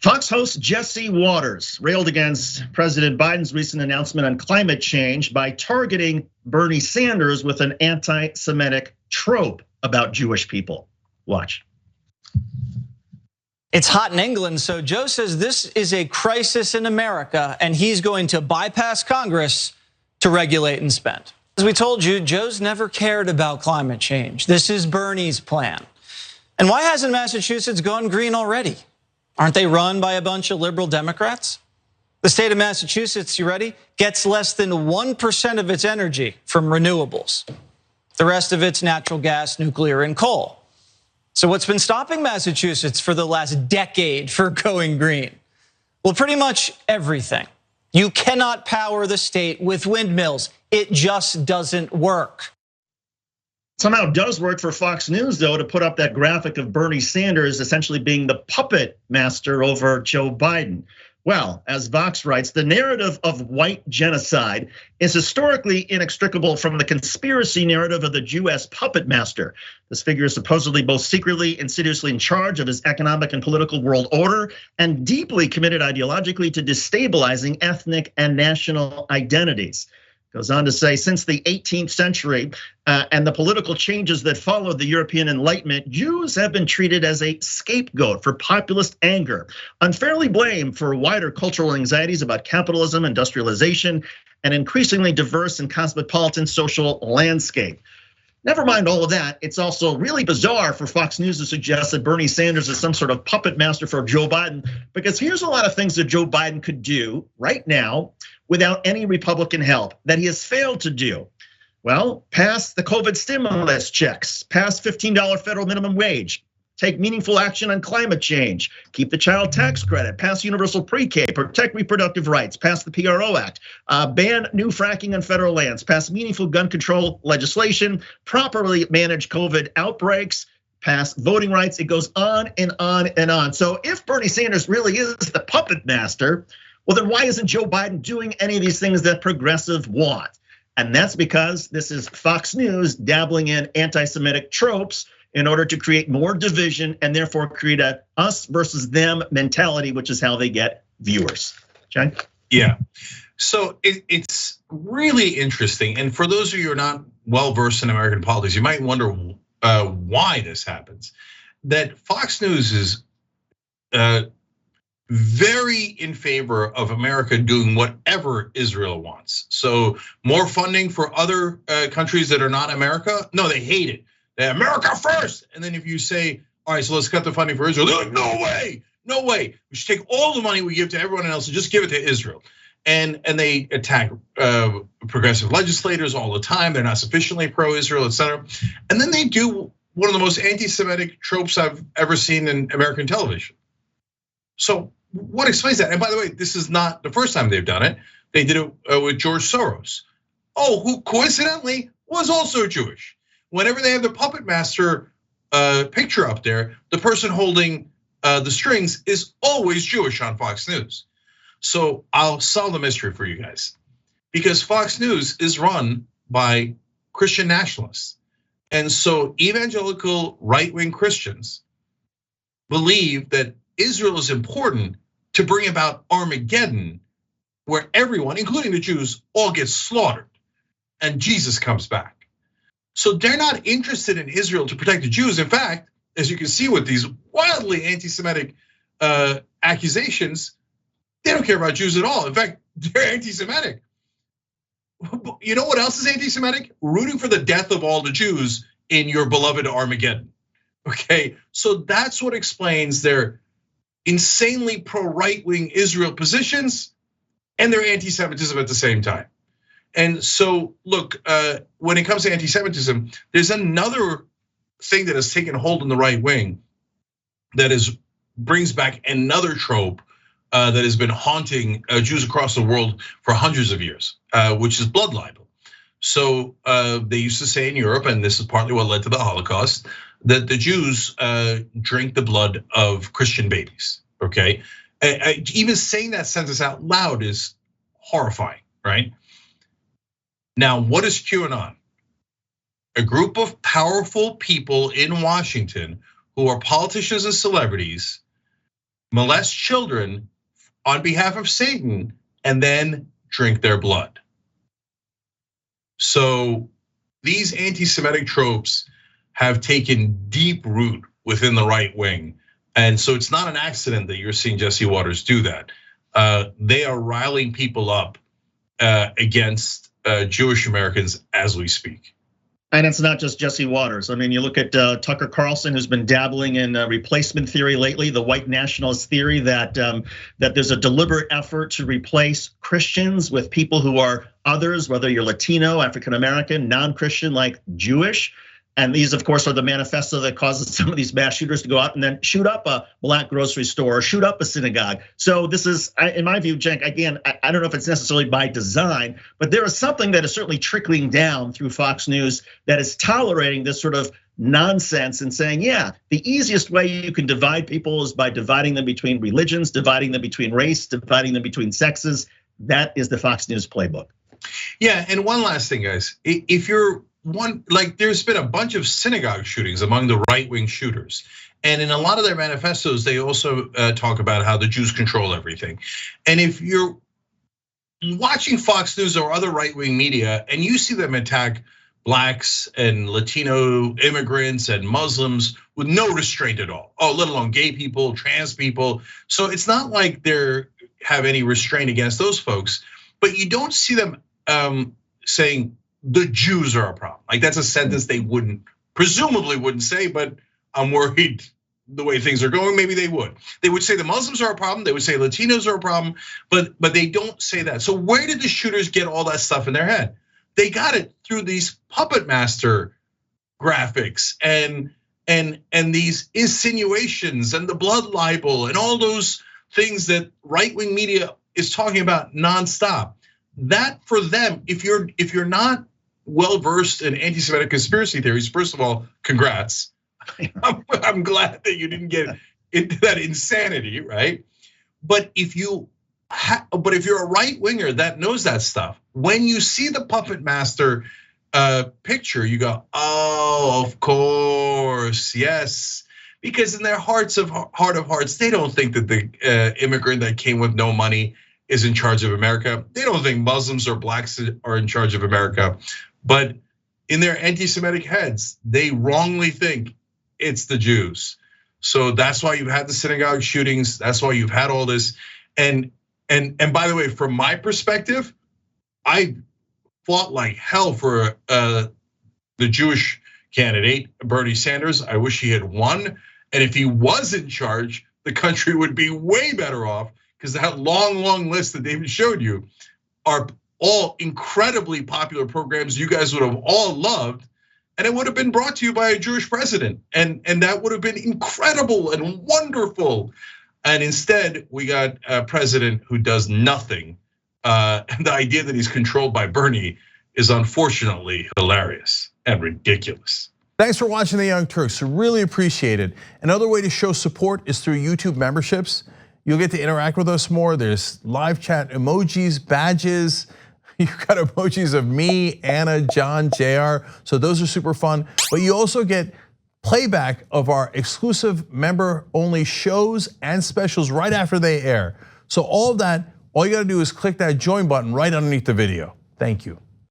Fox host Jesse Watters railed against President Biden's recent announcement on climate change by targeting Bernie Sanders with an anti-Semitic trope about Jewish people. Watch. It's hot in England, so Joe says this is a crisis in America, and he's going to bypass Congress to regulate and spend. As we told you, Joe's never cared about climate change. This is Bernie's plan. And why hasn't Massachusetts gone green already? Aren't they run by a bunch of liberal Democrats? The state of Massachusetts, you ready, gets less than 1% of its energy from renewables. The rest of it's natural gas, nuclear, and coal. So what's been stopping Massachusetts for the last decade for going green? Well, pretty much everything. You cannot power the state with windmills. It just doesn't work. Somehow does work for Fox News, though, to put up that graphic of Bernie Sanders essentially being the puppet master over Joe Biden. Well, as Vox writes, the narrative of white genocide is historically inextricable from the conspiracy narrative of the Jew as puppet master. This figure is supposedly both secretly, insidiously in charge of his economic and political world order and deeply committed ideologically to destabilizing ethnic and national identities. Goes on to say, since the 18th century and the political changes that followed the European Enlightenment, Jews have been treated as a scapegoat for populist anger, unfairly blamed for wider cultural anxieties about capitalism, industrialization, and increasingly diverse and cosmopolitan social landscape. Never mind all of that, it's also really bizarre for Fox News to suggest that Bernie Sanders is some sort of puppet master for Joe Biden, because here's a lot of things that Joe Biden could do right now without any Republican help that he has failed to do. Well, pass the COVID stimulus checks, pass $15 federal minimum wage, take meaningful action on climate change, keep the child tax credit, pass universal pre-K, protect reproductive rights, pass the PRO Act, ban new fracking on federal lands, pass meaningful gun control legislation, properly manage COVID outbreaks, pass voting rights. It goes on and on and on. So if Bernie Sanders really is the puppet master, well, then why isn't Joe Biden doing any of these things that progressives want? And that's because this is Fox News dabbling in anti-Semitic tropes in order to create more division and therefore create a us versus them mentality, which is how they get viewers. John? Yeah, so it's really interesting. And for those of you who are not well-versed in American politics, you might wonder why this happens. That Fox News is very in favor of America doing whatever Israel wants. So more funding for other countries that are not America? No, they hate it. America first. And then if you say, all right, so let's cut the funding for Israel, they're like, no way, no way. We should take all the money we give to everyone else and just give it to Israel. And they attack progressive legislators all the time. They're not sufficiently pro-Israel, et cetera. And then they do one of the most anti-Semitic tropes I've ever seen in American television. So what explains that? And by the way, this is not the first time they've done it. They did it with George Soros. Who coincidentally was also Jewish. Whenever they have the puppet master picture up there, the person holding the strings is always Jewish on Fox News. So I'll solve the mystery for you guys. Because Fox News is run by Christian nationalists. And so evangelical right-wing Christians believe that Israel is important to bring about Armageddon, where everyone, including the Jews, all gets slaughtered and Jesus comes back. So they're not interested in Israel to protect the Jews. In fact, as you can see with these wildly anti-Semitic accusations, they don't care about Jews at all. In fact, they're anti-Semitic. You know what else is anti-Semitic? Rooting for the death of all the Jews in your beloved Armageddon. Okay, so that's what explains their insanely pro-right-wing Israel positions and their anti-Semitism at the same time. And so, look, when it comes to anti-Semitism, there's another thing that has taken hold in the right wing that brings back another trope that has been haunting Jews across the world for hundreds of years, which is blood libel. So they used to say in Europe, and this is partly what led to the Holocaust, that the Jews drink the blood of Christian babies, okay? Even saying that sentence out loud is horrifying, right? Now, what is QAnon? A group of powerful people in Washington who are politicians and celebrities molest children on behalf of Satan, and then drink their blood. So these anti-Semitic tropes have taken deep root within the right wing. And so it's not an accident that you're seeing Jesse Watters do that. They are riling people up against Jewish Americans as we speak. And it's not just Jesse Watters. I mean, you look at Tucker Carlson, who's been dabbling in replacement theory lately, the white nationalist theory that there's a deliberate effort to replace Christians with people who are others, whether you're Latino, African American, non-Christian, like Jewish. And these, of course, are the manifesto that causes some of these mass shooters to go out and then shoot up a black grocery store or shoot up a synagogue. So this is, in my view, Cenk, again, I don't know if it's necessarily by design, but there is something that is certainly trickling down through Fox News that is tolerating this sort of nonsense and saying, yeah, the easiest way you can divide people is by dividing them between religions, dividing them between race, dividing them between sexes. That is the Fox News playbook. Yeah, and one last thing, guys. If you're there's been a bunch of synagogue shootings among the right-wing shooters. And in a lot of their manifestos, they also talk about how the Jews control everything. And if you're watching Fox News or other right-wing media and you see them attack blacks and Latino immigrants and Muslims with no restraint at all, let alone gay people, trans people. So it's not like they have any restraint against those folks, but you don't see them saying, the Jews are a problem. Like that's a sentence they presumably wouldn't say, but I'm worried the way things are going, maybe they would. They would say the Muslims are a problem, they would say Latinos are a problem, but they don't say that. So where did the shooters get all that stuff in their head? They got it through these puppet master graphics and these insinuations and the blood libel and all those things that right-wing media is talking about nonstop. That for them, if you're not well-versed in anti-Semitic conspiracy theories, first of all, congrats. I'm glad that you didn't get into that insanity, right? But if you're a right-winger that knows that stuff, when you see the puppet master picture, you go, oh, of course, yes. Because in their heart of hearts, they don't think that the immigrant that came with no money is in charge of America. They don't think Muslims or blacks are in charge of America. But in their anti-Semitic heads, they wrongly think it's the Jews. So that's why you've had the synagogue shootings. That's why you've had all this. And by the way, from my perspective, I fought like hell for the Jewish candidate, Bernie Sanders. I wish he had won. And if he was in charge, the country would be way better off, because that long list that David showed you are all incredibly popular programs you guys would have all loved, and it would have been brought to you by a Jewish president, and that would have been incredible and wonderful. And instead, we got a president who does nothing. And the idea that he's controlled by Bernie is unfortunately hilarious and ridiculous. Thanks for watching The Young Turks, really appreciate it. Another way to show support is through YouTube memberships. You'll get to interact with us more. There's live chat emojis, badges. You've got emojis of me, Anna, John, JR. So those are super fun. But you also get playback of our exclusive member-only shows and specials right after they air. So all of that, all you gotta do is click that join button right underneath the video. Thank you.